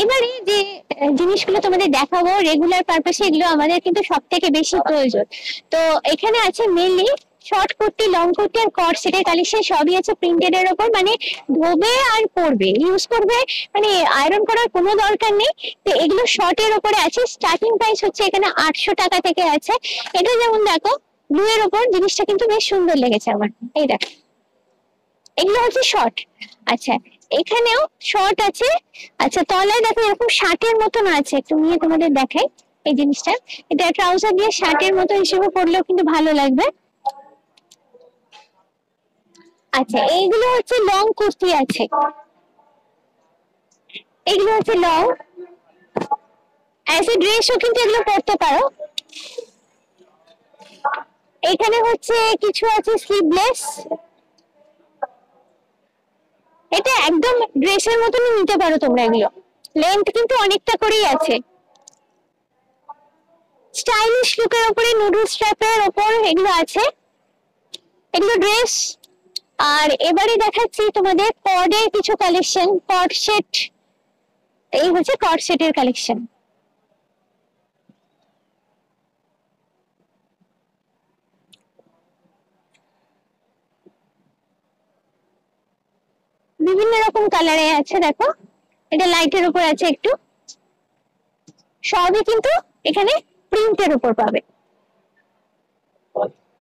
এবারে যে জিনিসগুলো তোমাদের দেখাবো রেগুলার পারপাসে, এগুলো আমাদের কিন্তু সব থেকে বেশি প্রয়োজন। তো এখানে আছে mainly short kurti, long kurti আর কট সেটের কালেকশন সবই আছে প্রিন্টেড এর উপর, মানে ধোবে আর পরবে, ইউজ করবে, মানে আয়রন করার কোনো দরকার নেই। তো এগুলো শর্ট এর উপরে আছে, স্টার্টিং প্রাইস হচ্ছে এখানে 800 টাকা থেকে আছে। এটা যেমন দেখো ব্লু এর উপর, জিনিসটা কিন্তু বেশ সুন্দর লেগেছে আমার। এই দেখো, এগুলো হচ্ছে শর্ট। আচ্ছা, এখানেও শর্ট আছে। আচ্ছা, তলায় দেখো এরকম শার্টের মতন আছে, একটু নিয়ে তোমাদের দেখাই এই জিনিসটা। এটা ট্রাউজার দিয়ে শার্টের মতো হিসেবে পরলেও কিন্তু ভালো লাগবে। আচ্ছা, এইগুলো হচ্ছে লং কুর্তি আছে, এগুলো হচ্ছে লং, অ্যাজ এ ড্রেসও কিন্তু এগুলো পরতে পারো। এখানে হচ্ছে কিছু আছে স্লিভলেস, এটা একদম ড্রেসের মতনই নিতে পারো তোমরা। এগুলো লেন্থ কিন্তু অনেকটা করেই আছে, স্টাইলিশ লুকের উপরে নুডল স্ট্র্যাপের উপর এগুলো আছে, এগুলো ড্রেস। আর এবারে দেখাচ্ছি তোমাদের কর্ডের কিছু কালেকশন, কর্ড সেট। এই হচ্ছে কর্ড সেটের কালেকশন। বিভিন্ন রকম কালারে আছে, দেখো এটা লাইটের উপর আছে একটু, সবই কিন্তু এখানে প্রিন্টের উপর পাবে।